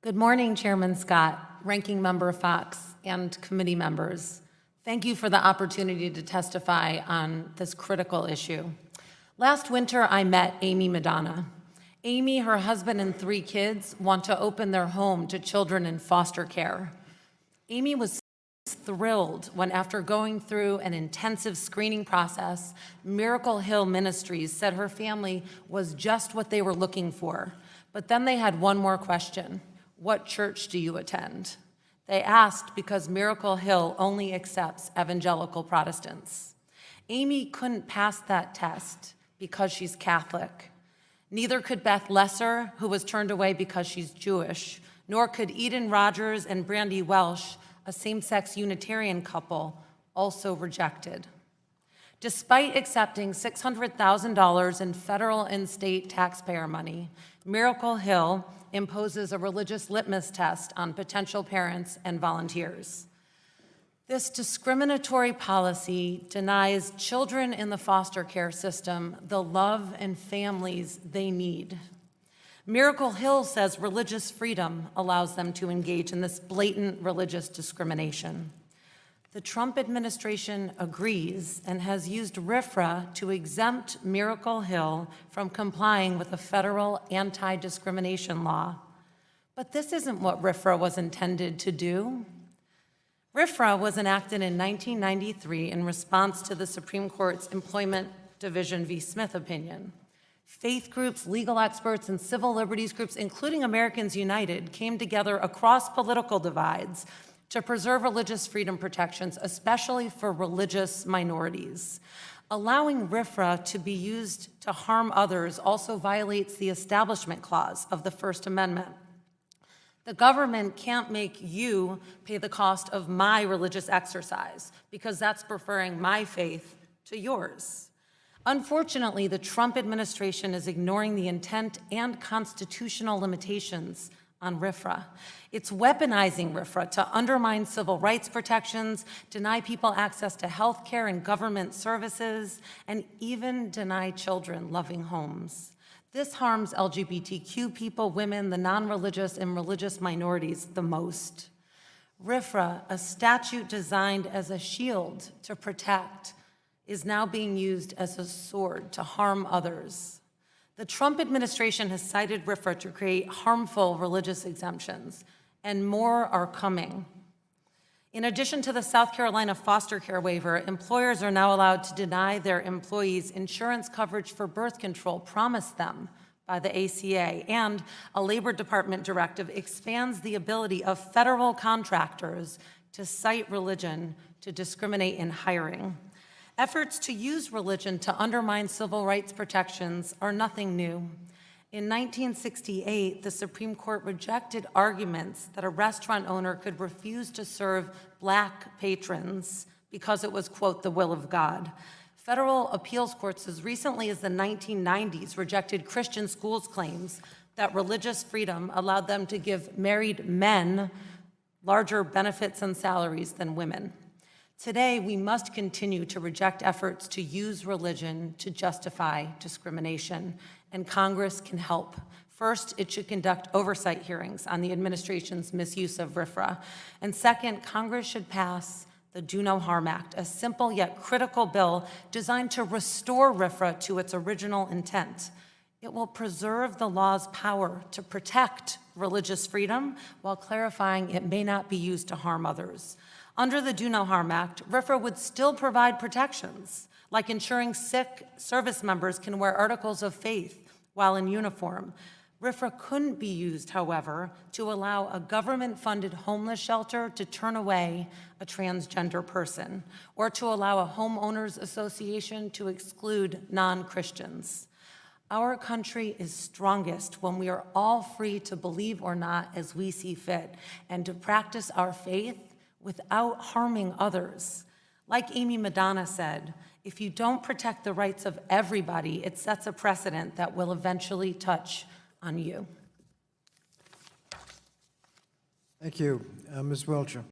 Good morning, Chairman Scott, Ranking Member Fox, and committee members. Thank you for the opportunity to testify on this critical issue. Last winter, I met Amy Madonna. Amy, her husband, and 3 kids want to open their home to children in foster care. Amy was thrilled when, after going through an intensive screening process, Miracle Hill Ministries said her family was just what they were looking for. But then they had one more question. What church do you attend? They asked because Miracle Hill only accepts evangelical Protestants. Amy couldn't pass that test because she's Catholic. Neither could Beth Lesser, who was turned away because she's Jewish, nor could Eden Rogers and Brandy Welsh, a same-sex Unitarian couple, also rejected. Despite accepting $600,000 in federal and state taxpayer money, Miracle Hill imposes a religious litmus test on potential parents and volunteers. This discriminatory policy denies children in the foster care system the love and families they need. Miracle Hill says religious freedom allows them to engage in this blatant religious discrimination. The Trump administration agrees and has used RFRA to exempt Miracle Hill from complying with a federal anti-discrimination law. But this isn't what RFRA was intended to do. RFRA was enacted in 1993 in response to the Supreme Court's Employment Division v. Smith opinion. Faith groups, legal experts, and civil liberties groups, including Americans United, came together across political divides to preserve religious freedom protections, especially for religious minorities. Allowing RFRA to be used to harm others also violates the Establishment Clause of the First Amendment. The government can't make you pay the cost of my religious exercise because that's preferring my faith to yours. Unfortunately, the Trump administration is ignoring the intent and constitutional limitations on RFRA. It's weaponizing RFRA to undermine civil rights protections, deny people access to health care and government services, and even deny children loving homes. This harms LGBTQ people, women, the non-religious, and religious minorities the most. RFRA, a statute designed as a shield to protect, is now being used as a sword to harm others. The Trump administration has cited RFRA to create harmful religious exemptions, and more are coming. In addition to the South Carolina foster care waiver, employers are now allowed to deny their employees insurance coverage for birth control promised them by the ACA, and a Labor Department directive expands the ability of federal contractors to cite religion to discriminate in hiring. Efforts to use religion to undermine civil rights protections are nothing new. In 1968, the Supreme Court rejected arguments that a restaurant owner could refuse to serve Black patrons because it was, quote, the will of God. Federal appeals courts as recently as the 1990s rejected Christian schools' claims that religious freedom allowed them to give married men larger benefits and salaries than women. Today, we must continue to reject efforts to use religion to justify discrimination, and Congress can help. First, it should conduct oversight hearings on the administration's misuse of RFRA. And second, Congress should pass the Do No Harm Act, a simple yet critical bill designed to restore RFRA to its original intent. It will preserve the law's power to protect religious freedom while clarifying it may not be used to harm others. Under the Do No Harm Act, RFRA would still provide protections, like ensuring sick service members can wear articles of faith while in uniform. RFRA couldn't be used, however, to allow a government-funded homeless shelter to turn away a transgender person, or to allow a homeowners association to exclude non-Christians. Our country is strongest when we are all free to believe or not as we see fit, and to practice our faith without harming others. Like Amy Madonna said, if you don't protect the rights of everybody, it sets a precedent that will eventually touch on you. Thank you. Ms. Wiltshire.